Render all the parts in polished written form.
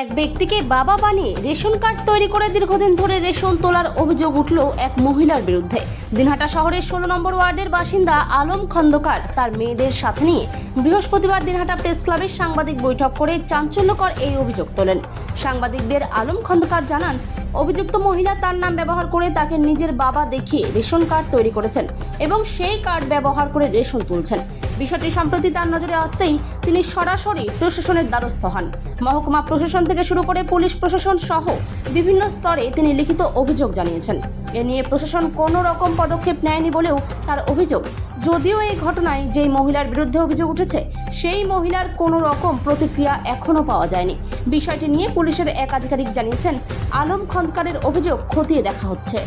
এক ব্যক্তিকে বাবা বানিয়ে রেশন কার্ড তৈরি করে দীর্ঘদিন ধরে রেশন তোলার অভিযোগ উঠল এক মহিলার বিরুদ্ধে। দিনহাটা শহরের 16 নম্বর ওয়ার্ডের বাসিন্দা আলম খন্দকার তার মেয়েদের সাথে নিয়ে বৃহস্পতিবার দিনহাটা প্রেস ক্লাবের সাংবাদিক বৈঠক করে চাঞ্চল্যকর এই অভিযোগ তোলেন। সাংবাদিকদের আলম খন্দকার জানান, অভিযুক্ত মহিলা তার নাম ব্যবহার করে তাকে নিজের বাবা দেখিয়ে রেশন কার্ড তৈরি করেছেন এবং সেই কার্ড ব্যবহার করে রেশন তুলছেন। বিষয়টি সম্প্রতি তার নজরে আসতেই তিনি সরাসরি প্রশাসনের দ্বারস্থ হন। মহকুমা প্রশাসন থেকে শুরু করে পুলিশ প্রশাসন সহ বিভিন্ন স্তরে তিনি লিখিত অভিযোগ জানিয়েছেন। এ নিয়ে প্রশাসন কোনো রকম পদক্ষেপ নেয়নি বলেও তার অভিযোগ। যদিও এই ঘটনায় যেই মহিলার বিরুদ্ধে অভিযোগ উঠেছে সেই মহিলার কোনো রকম প্রতিক্রিয়া এখনও পাওয়া যায়নি। বিষয়টি নিয়ে পুলিশের এক আধিকারিক জানিয়েছেন, আলম খন্দকারের অভিযোগ খতিয়ে দেখা হচ্ছে।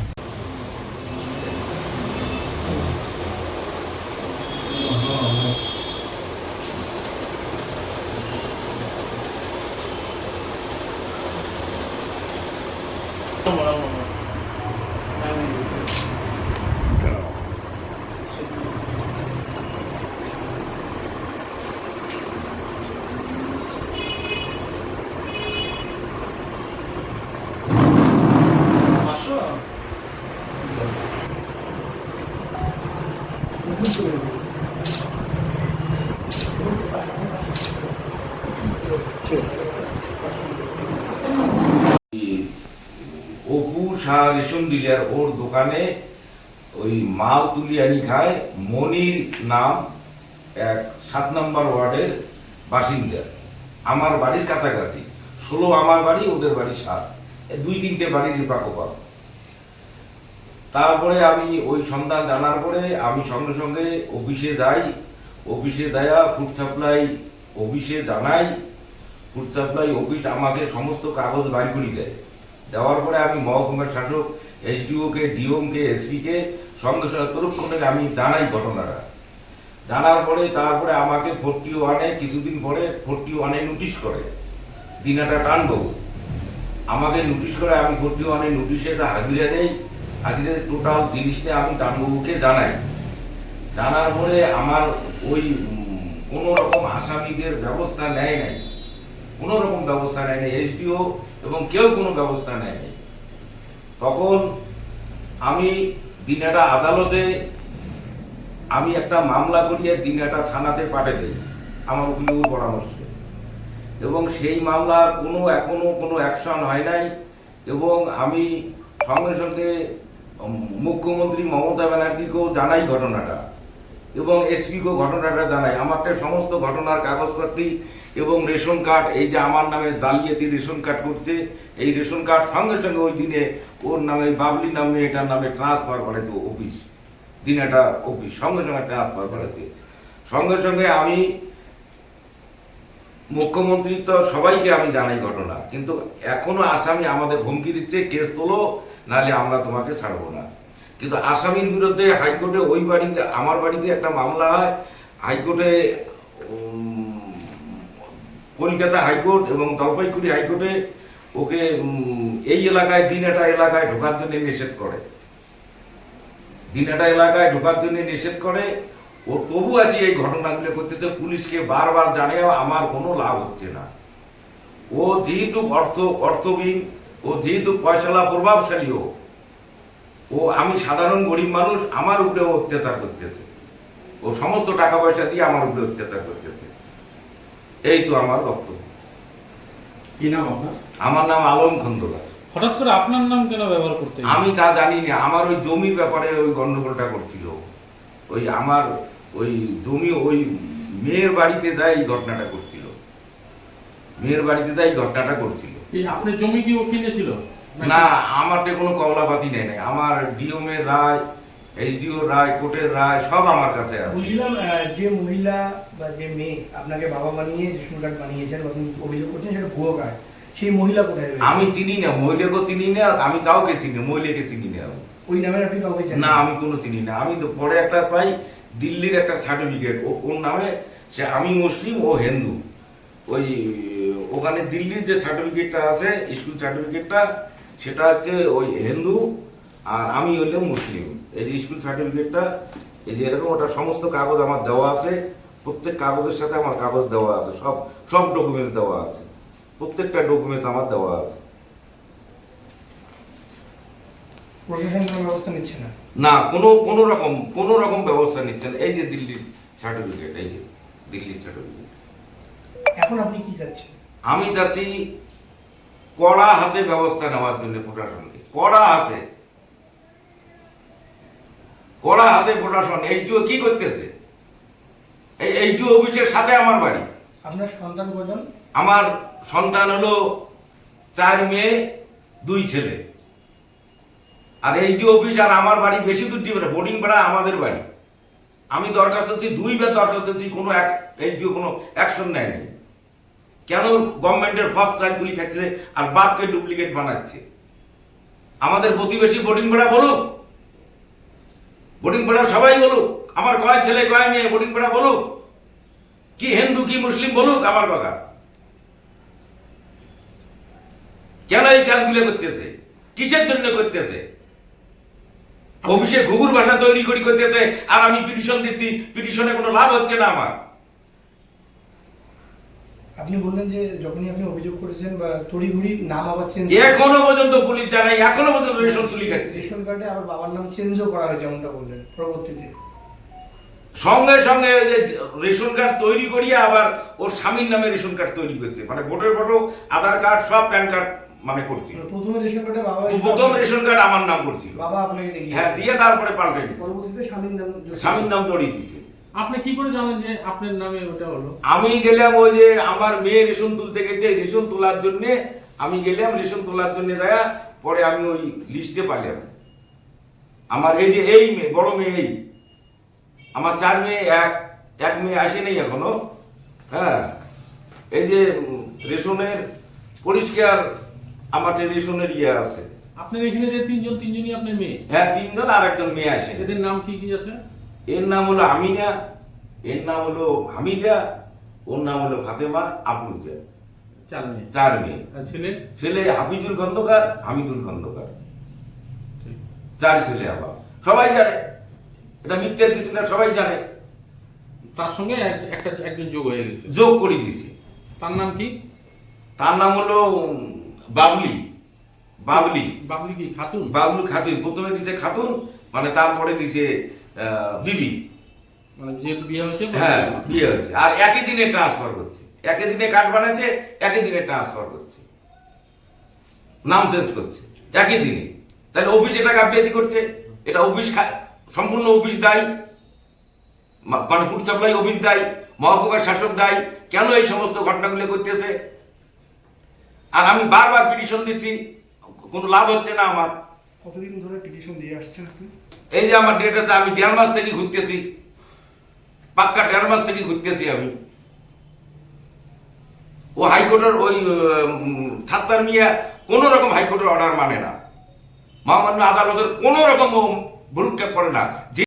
অপু শাহ রেশন ডিলার, ওর দোকানে ওই মাল তুলি আনি খায়। মনির নাম, এক 7 নম্বর ওয়ার্ডের বাসিন্দা, আমার বাড়ির কাছাকাছি। 16 আমার বাড়ি, ওদের বাড়ি 7, 2-3টে বাড়ির পাকোপাক। তারপরে আমি ওই সন্ধান জানার পরে আমি সঙ্গে সঙ্গে অফিসে যাই। অফিসে যাইয়া ফুড সাপ্লাই অফিসে জানাই। ফুড সাপ্লাই অফিস আমাকে সমস্ত কাগজ বাইর করে দেয়। দেওয়ার পরে আমি মহকুমার শাসক, এসডিওকে, ডিওমকে, এসপিকে সঙ্গে সঙ্গে তৎক্ষণে আমি জানাই ঘটনাটা। জানার পরে তারপরে আমাকে 41-এ কিছুদিন পরে 41-এ নোটিশ করে দিনহাটা টানবাবু। আমাকে নোটিশ করে, আমি 41-এ নোটিশে হাজিরা দেই। হাজিরা টোটাল জিনিসটা আমি টানবাবুকে জানাই। জানার পরে আমার ওই কোনো রকম আসামিদের ব্যবস্থা নেয় নাই, কোনো রকম ব্যবস্থা নেয় নাই, এসডিও এবং কেউ কোনো ব্যবস্থা নেয় নাই। তখন আমি দিনহাটা আদালতে আমি একটা মামলা করিয়ে দিনহাটা থানাতে পাঠিয়ে দিই আমার উকিলের পরামর্শে, এবং সেই মামলার এখনো কোনো অ্যাকশন হয় নাই। এবং আমি সঙ্গে সঙ্গে মুখ্যমন্ত্রী মমতা ব্যানার্জিকেও জানাই ঘটনাটা, এবং এসপিকেও ঘটনাটা জানাই। আমারটা সমস্ত ঘটনার কাগজপত্র এবং রেশন কার্ড, এই যে আমার নামে জালিয়াতি রেশন কার্ড করছে, এই রেশন কার্ড সঙ্গে সঙ্গে ওই দিনে ওর নামে, বাবলি নামে, এটার নামে ট্রান্সফার করেছে অফিস, দিনহাটা অফিস সঙ্গে সঙ্গে ট্রান্সফার করেছে। সঙ্গে সঙ্গে আমি মুখ্যমন্ত্রী তো সবাইকে আমি জানাই ঘটনা, কিন্তু এখনো আসামি আমাদের হুমকি দিচ্ছে, কেস তোলো নাহলে আমরা তোমাকে ছাড়বো না। কিন্তু আসামির বিরুদ্ধে হাইকোর্টে, ওই বাড়িতে, আমার বাড়িতে একটা মামলা হয় হাইকোর্টে, কলকাতা হাইকোর্ট এবং জলপাইগুড়ি হাইকোর্টে। ওকে এই এলাকায়, দিনহাটা এলাকায় ঢোকার জন্য নিষেধ করে, দিনহাটা এলাকায় ঢোকার জন্য নিষেধ করে। ও তবু আসি এই ঘটনাগুলো করতেছে। পুলিশকে বারবার জানিয়েও আমার কোনো লাভ হচ্ছে না। ও যেহেতু অর্থবিহীন, ও যেহেতু পয়সালা প্রভাবশালী, ও আমি সাধারণ গরিব মানুষ, আমার উপরে অত্যাচার করতেছে। ও সমস্ত টাকা পয়সা দিয়ে আমার উপরে অত্যাচার করতেছে। এই তো আমার বক্তব্য। কি নাম আপনার? আমার নাম আলম খন্দকার। হঠাৎ করে আপনার নাম কেন ব্যবহার করতে? আমি তা জানি না। আমার ওই জমির ব্যাপারে ওই গন্ডগোলটা করছিল। ওই আমার ওই জমি, ওই মেয়ের বাড়িতে যাই এই ঘটনাটা করছিল। মেয়ের বাড়িতে যাই ঘটনাটা করছিল। আপনার জমি কি ও কিনেছিল? না, আমারটা কোনো কওলাপাতি নেই নাই। আমার ডিওম এর রায়, এসডিও রায়, কোর্টের রায় সব আমার কাছে আছে। বুঝলাম, যে মহিলা বা যে মেয়ে আপনাকে বাবা বানিয়ে রেশন কার্ড বানিয়েছেন, আপনি অভিযোগ করছেন সেটা ভুয়ো কার্ড, সেই মহিলা কোথায় রয়েছে? আমি চিনি না, মহিলাকেও চিনি না, আমি কাউকে চিনি, মহিলাকে চিনি না। ওই নামের আপনি কাউকে জানেন না, আমি কোনো চিনি না। আমি তো পরে একটা পাই দিল্লির একটা সার্টিফিকেট, ওর নামে, সে আমি মুসলিম, ও হিন্দু। ওই ওখানে দিল্লির যে সার্টিফিকেটটা আছে, স্কুল সার্টিফিকেটটা, সেটা হচ্ছে ওই হিন্দু, আর আমি হইলাম মুসলিম। এই যে স্কুল সার্টিফিকেটটা, এই যে এরকম, ওটা সমস্ত কাগজ আমার দেওয়া আছে। প্রত্যেক কাগজের সাথে আমার কাগজ দেওয়া আছে, সব ডকুমেন্টস দেওয়া আছে। প্রত্যেকটা ডকুমেন্টস আমার দেওয়া আছে। প্রশাসন কোনো ব্যবস্থা নিচ্ছে না? না, কোনো রকম ব্যবস্থা নিচ্ছেন। এই যে দিল্লির সার্টিফিকেট, এই যে দিল্লির সার্টিফিকেট। এখন আপনি কি চাচ্ছেন? আমি চাচ্ছি কড়া হাতে ব্যবস্থা নেওয়ার জন্য প্রশাসনকে, কড়া হাতে প্রশাসন। এইচডিও কি করতেছে? এই এইচডিও অফিসের সাথে আমার বাড়ি। আপনার সন্তান কজন? আমার সন্তান হলো 4 মেয়ে 2 ছেলে। আর এইচডিও অফিস আর আমার বাড়ি বেশি দূর দিবে না, বোর্ডিং পাড়া আমাদের বাড়ি। আমি দরখাস্ত দিচ্ছি, 2 বার দরখাস্ত দিচ্ছি, কোনো এইচডিও কোনো অ্যাকশন নেয়নি। কেন গভর্নমেন্টের ফার্স্ট সাইড তুলি খাচ্ছে আর বাপকে ডুপ্লিকেট বানাচ্ছে? আমাদের প্রতিবেশী বোর্ডিং পাড়া বলুক, বোর্ডিং পাড়া সবাই বলুক, আমার কয় ছেলে কয় মেয়ে বোর্ডিং পাড়া বলুক, কি হিন্দু কি মুসলিম বলুক আমার কথা। কেন এই কাজগুলো করতেছে? কিসের জন্য করতেছে? অফিসে ঘুঘুর ভাষা তৈরি করতেছে আর আমি পিটিশন দিচ্ছি, পিটিশনে কোনো লাভ হচ্ছে না আমার। আপনি বললেন যে যখনই আপনি অভিযোগ করেছেন বা তড়িঘড়ি নাম আবার চেঞ্জ, এখনো পর্যন্ত পুলিশ জানাই, এখনো পর্যন্ত রেশন তুলি খাচ্ছে। রেশন কার্ডে আবার বাবার নাম চেঞ্জও করা হয়েছে যেমনটা বললেন পরবর্তীতে। সঙ্গে সঙ্গে ওই যে রেশন কার্ড তৈরি করিয়ে আবার ওর স্বামীর নামে রেশন কার্ড তৈরি করছে, মানে ভোটের ফটো, আধার কার্ড সব, প্যান কার্ড মানে করছি। প্রথমে রেশন কার্ডে বাবা প্রথম রেশন কার্ড আমার নাম করছিল, বাবা আপনাকে দেখিয়ে, হ্যাঁ, দিয়ে তারপরে পাল্টে দিচ্ছে, পরবর্তীতে স্বামীর নাম জড়িয়ে দিচ্ছে। আপনি কি করে জানেন যে আপনার নামে ওটা হলো? আমি গেলাম, ওই যে আমার মেয়ে রেশন তুলতে গেছে, রেশন তোলার জন্য আমি গেলাম, রেশন তোলার জন্য যায়, পরে আমি ওই লিস্টে পাইলাম আমার এই যে এই মেয়ে, বড় মেয়ে, এই আমার 4 মেয়ে, এক মেয়ে আসে নেই এখনো। হ্যাঁ, এই যে রেশনের পরিষ্কার আমাকে রেশনের ইয়ে আছে। আপনার এখানে যে তিনজনই আপনার মেয়ে? হ্যাঁ, 3 জন, আর একজন মেয়ে আসে। এদের নাম কি কি আছে? এর নাম হলো আমিনা, এর নাম হলো হামিদা, ওর নাম হলো ফাতেমা আফরুজা। 4 মেয়ে। 4 মেয়ে। আর ছেলে? ছেলে হাফিজুল খন্দকার, হামিদুল খন্দকার। ঠিক। 4 ছেলে আবার, সবাই জানে, এটা মিথ্যার কিছু না, সবাই জানে। তার সঙ্গে একজন যোগ হয়ে গেছে, যোগ করে দিয়েছে। তার নাম কি? তার নাম হলো বাবলি। বাবলি কি খাতুন? বাবলু খাতুন। প্রথমে দিছে খাতুন, মানে তারপরে দিছে বিবি। মানে যেহেতু বিয়ে হয়েছে। হ্যাঁ, বিয়ে হয়েছে, আর একই দিনে ট্রান্সফার করছে, একই দিনে কার্ড বানাচ্ছে, একই দিনে ট্রান্সফার করছে, নাম চেঞ্জ করছে একই দিনে। তাহলে অফিস এটা গাফিলতি করছে, এটা অফিস সম্পূর্ণ অফিস দায়ী, মানে ফুড সাপ্লাই অফিস দায়ী, মহকুমার শাসক দায়ী। কেন এই সমস্ত ঘটনাগুলো করতেছে? আর আমি বারবার পিটিশন দিচ্ছি, কোনো লাভ হচ্ছে না আমার। কতদিন ধরে পিটিশন দিয়ে আসছেন আপনি? এই যে আমার ডেট আছে, আমি 1.5 মাস থেকে ঘুরতেছি, পাক্কা 1.5 মাস থেকে ঘুরতেছি আমি। ও হাইকোর্টের ওই ছাত্তার মিয়া কোন রকম হাইকোর্টের অর্ডার মানে না, মহামান্য আদালতের কোন রকম ভ্রুক্ষেপ করে না। যে